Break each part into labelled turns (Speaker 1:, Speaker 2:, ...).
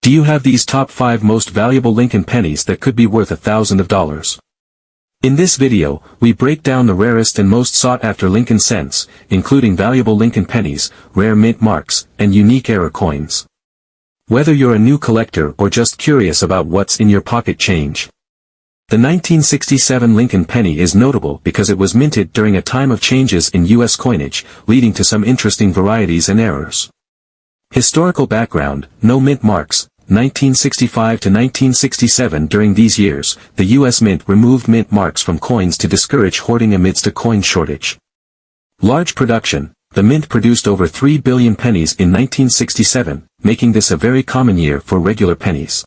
Speaker 1: Do you have these top 5 most valuable Lincoln pennies that could be worth $1,000? In this video, we break down the rarest and most sought-after Lincoln cents, including valuable Lincoln pennies, rare mint marks, and unique era coins. Whether you're a new collector or just curious about what's in your pocket change. The 1967 Lincoln penny is notable because it was minted during a time of changes in U.S. coinage, leading to some interesting varieties and errors. Historical background: no mint marks. 1965 to 1967. During these years, the U.S. Mint removed mint marks from coins to discourage hoarding amidst a coin shortage. Large production: the Mint produced over 3 billion pennies in 1967, making this a very common year for regular pennies.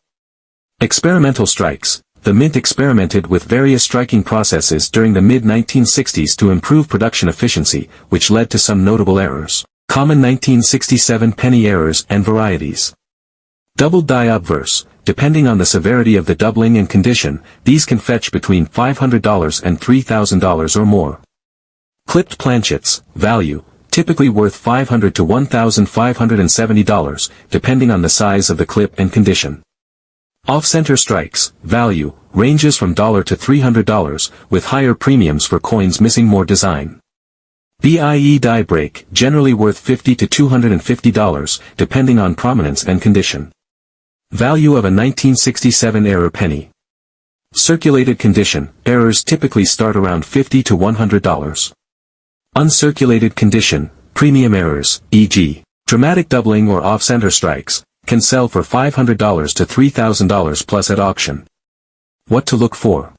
Speaker 1: Experimental strikes: the Mint experimented with various striking processes during the mid-1960s to improve production efficiency, which led to some notable errors. Common 1967 penny errors and varieties. Doubled die obverse: depending on the severity of the doubling and condition, these can fetch between $500 and $3,000 or more. Clipped planchets: value, typically worth $500 to $1,570, depending on the size of the clip and condition. Off-center strikes: value, ranges from $1 to $300, with higher premiums for coins missing more design. BIE die break: generally worth $50 to $250, depending on prominence and condition. Value of a 1967 era penny. Circulated condition: errors typically start around $50 to $100. Uncirculated condition: premium errors, e.g., dramatic doubling or off-center strikes, can sell for $500 to $3,000 plus at auction. What to look for?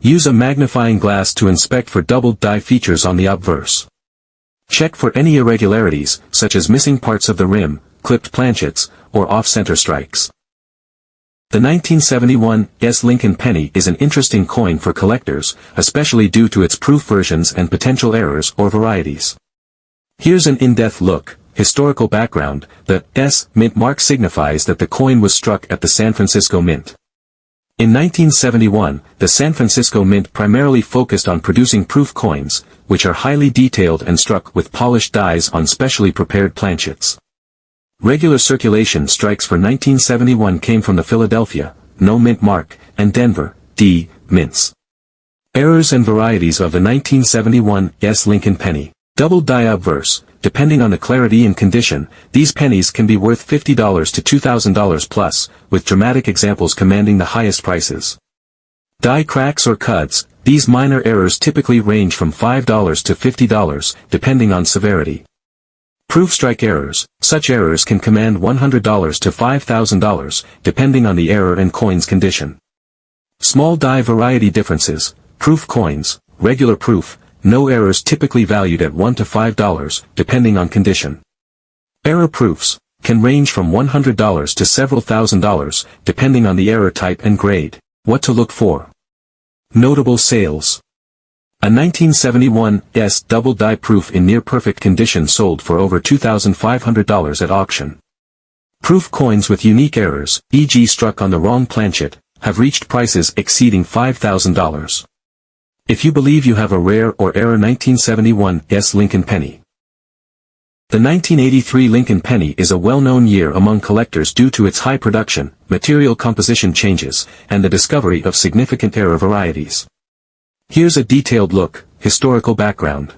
Speaker 1: Use a magnifying glass to inspect for doubled die features on the obverse. Check for any irregularities, such as missing parts of the rim, clipped planchets, or off-center strikes. The 1971 Lincoln penny is an interesting coin for collectors, especially due to its proof versions and potential errors or varieties. Here's an in-depth look. Historical background: the S mint mark signifies that the coin was struck at the San Francisco Mint. In 1971, the San Francisco Mint primarily focused on producing proof coins, which are highly detailed and struck with polished dies on specially prepared planchets. Regular circulation strikes for 1971 came from the Philadelphia, no mint mark, and Denver, D, mints. Errors and varieties of the 1971 Lincoln penny. Doubled die obverse: depending on the clarity and condition, these pennies can be worth $50 to $2,000 plus, with dramatic examples commanding the highest prices. Die cracks or cuts: these minor errors typically range from $5 to $50, depending on severity. Proof strike errors: such errors can command $100 to $5,000, depending on the error and coin's condition. Small die variety differences: proof coins, regular proof, no errors typically valued at $1 to $5, depending on condition. Error proofs can range from $100 to several $1,000s, depending on the error type and grade. What to look for? Notable sales. A 1971 double die proof in near-perfect condition sold for over $2,500 at auction. Proof coins with unique errors, e.g. struck on the wrong planchet, have reached prices exceeding $5,000. If you believe you have a rare or era 1971 Lincoln penny. The 1983 Lincoln penny is a well-known year among collectors due to its high production, material composition changes, and the discovery of significant era varieties. Here's a detailed look. Historical background.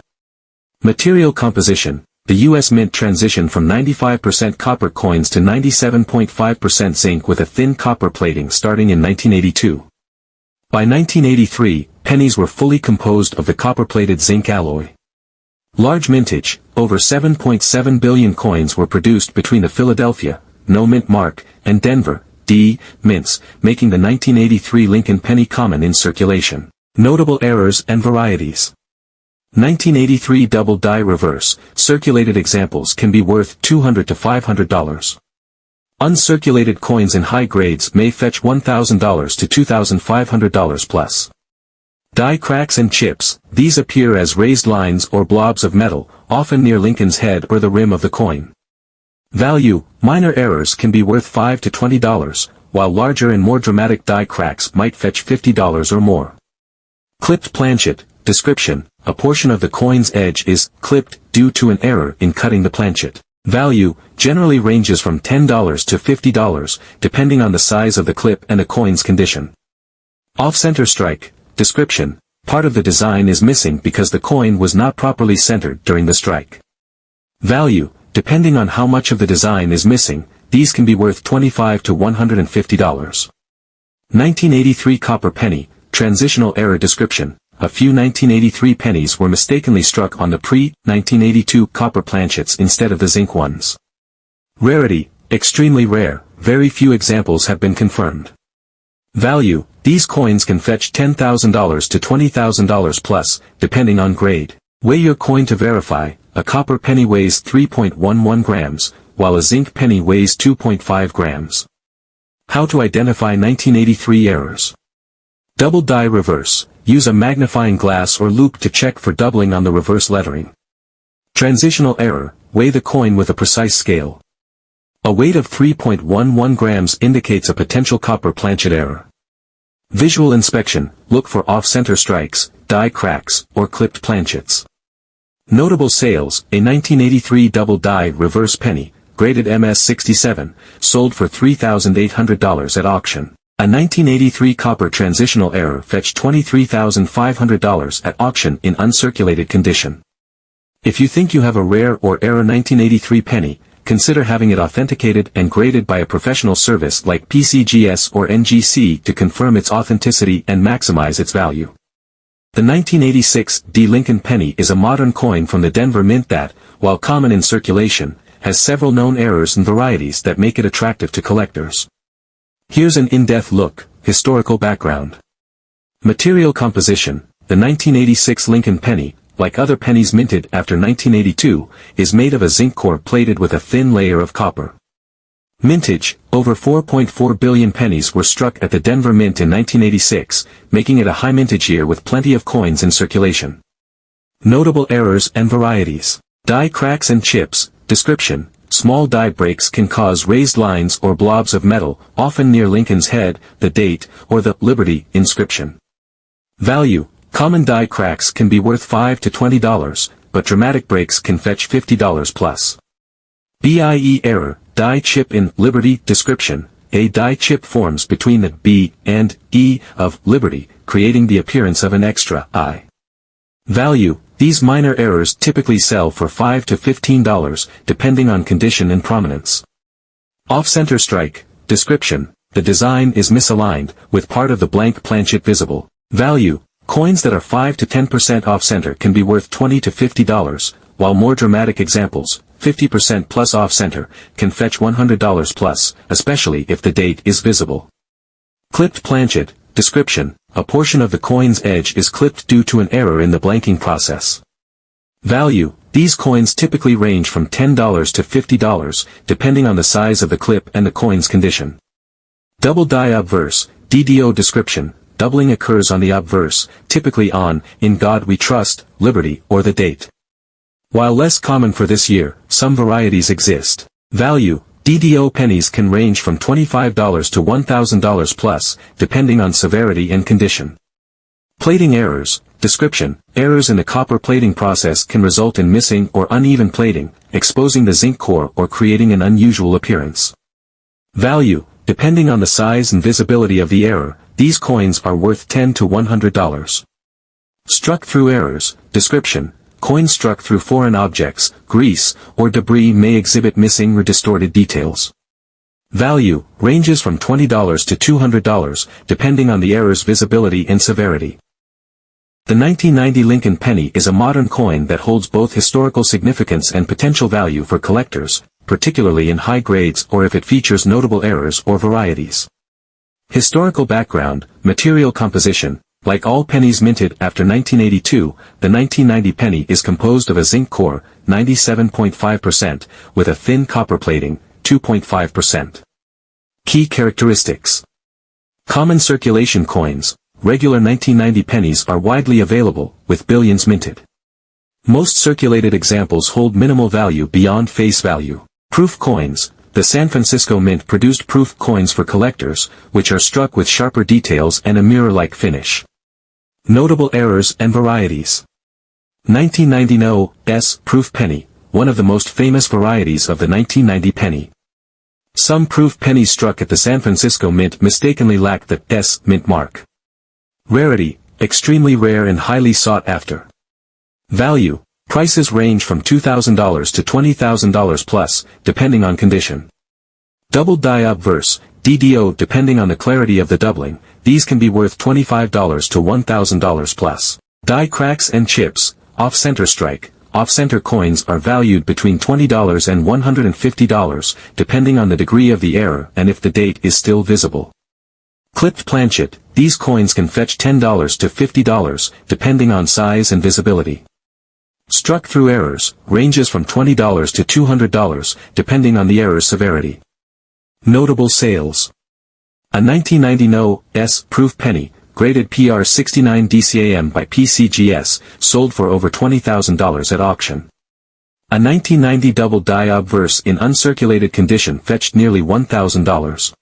Speaker 1: Material composition: the U.S. Mint transitioned from 95% copper coins to 97.5% zinc with a thin copper plating starting in 1982. By 1983, pennies were fully composed of the copper-plated zinc alloy. Large mintage: over 7.7 billion coins were produced between the Philadelphia, no mint mark, and Denver, D, mints, making the 1983 Lincoln penny common in circulation. Notable errors and varieties. 1983 double die reverse: circulated examples can be worth $200 to $500. Uncirculated coins in high grades may fetch $1,000 to $2,500 plus. Die cracks and chips: these appear as raised lines or blobs of metal, often near Lincoln's head or the rim of the coin. Value: minor errors can be worth $5 to $20, while larger and more dramatic die cracks might fetch $50 or more. Clipped planchet. Description: a portion of the coin's edge is clipped due to an error in cutting the planchet. Value generally ranges from $10 to $50, depending on the size of the clip and the coin's condition. Off-center strike. Description: part of the design is missing because the coin was not properly centered during the strike. Value: depending on how much of the design is missing, these can be worth $25 to $150. 1983 copper penny. Transitional error description: a few 1983 pennies were mistakenly struck on the pre-1982 copper planchets instead of the zinc ones. Rarity: extremely rare, very few examples have been confirmed. Value: these coins can fetch $10,000 to $20,000 plus, depending on grade. Weigh your coin to verify: a copper penny weighs 3.11 grams, while a zinc penny weighs 2.5 grams. How to identify 1983 errors. Double die reverse: use a magnifying glass or loupe to check for doubling on the reverse lettering. Transitional error: weigh the coin with a precise scale. A weight of 3.11 grams indicates a potential copper planchet error. Visual inspection: look for off-center strikes, die cracks, or clipped planchets. Notable sales: a 1983 double die reverse penny, graded MS67, sold for $3,800 at auction. A 1983 copper transitional error fetched $23,500 at auction in uncirculated condition. If you think you have a rare or error 1983 penny, consider having it authenticated and graded by a professional service like PCGS or NGC to confirm its authenticity and maximize its value. The 1986 D Lincoln penny is a modern coin from the Denver Mint that, while common in circulation, has several known errors and varieties that make it attractive to collectors. Here's an in-depth look. Historical background. Material composition: the 1986 Lincoln penny, like other pennies minted after 1982, is made of a zinc core plated with a thin layer of copper. Mintage: over 4.4 billion pennies were struck at the Denver Mint in 1986, making it a high mintage year with plenty of coins in circulation. Notable errors and varieties. Die cracks and chips. Description: small die breaks can cause raised lines or blobs of metal, often near Lincoln's head, the date, or the Liberty inscription. Value: common die cracks can be worth $5 to $20, but dramatic breaks can fetch $50 plus. BIE error: die chip in Liberty. Description: a die chip forms between the B and E of Liberty, creating the appearance of an extra I. Value: these minor errors typically sell for $5 to $15, depending on condition and prominence. Off-center strike. Description: the design is misaligned, with part of the blank planchet visible. Value: coins that are 5 to 10% off-center can be worth $20 to $50, while more dramatic examples, 50% plus off-center, can fetch $100 plus, especially if the date is visible. Clipped planchet. Description: a portion of the coin's edge is clipped due to an error in the blanking process. Value: these coins typically range from $10 to $50, depending on the size of the clip and the coin's condition. Double die obverse. DDO. Description: doubling occurs on the obverse, typically on "In God We Trust," Liberty, or the date. While less common for this year, some varieties exist. Value: DDO pennies can range from $25 to $1,000 plus, depending on severity and condition. Plating errors. Description: errors in the copper plating process can result in missing or uneven plating, exposing the zinc core or creating an unusual appearance. Value: depending on the size and visibility of the error, these coins are worth $10 to $100. Struck through errors. Description: coins struck through foreign objects, grease, or debris may exhibit missing or distorted details. Value: ranges from $20 to $200, depending on the error's visibility and severity. The 1990 Lincoln penny is a modern coin that holds both historical significance and potential value for collectors, particularly in high grades or if it features notable errors or varieties. Historical background. Material composition. Like all pennies minted after 1982, the 1990 penny is composed of a zinc core, 97.5%, with a thin copper plating, 2.5%. Key characteristics. Common circulation coins. Regular 1990 pennies are widely available, with billions minted. Most circulated examples hold minimal value beyond face value. Proof coins. The San Francisco Mint produced proof coins for collectors, which are struck with sharper details and a mirror-like finish. Notable errors and varieties. 1990 No. S. Proof penny, one of the most famous varieties of the 1990 penny. Some proof pennies struck at the San Francisco Mint mistakenly lacked the S mint mark. Rarity, extremely rare and highly sought after. Value, prices range from $2,000 to $20,000 plus, depending on condition. Double die obverse, DDO depending on the clarity of the doubling, these can be worth $25 to $1,000 plus. Die cracks and chips, off-center strike, off-center coins are valued between $20 and $150, depending on the degree of the error and if the date is still visible. Clipped planchet, these coins can fetch $10 to $50, depending on size and visibility. Struck through errors, ranges from $20 to $200, depending on the error's severity. Notable sales. A 1990 No.S proof penny, graded PR 69 DCAM by PCGS, sold for over $20,000 at auction. A 1990 double die obverse in uncirculated condition fetched nearly $1,000.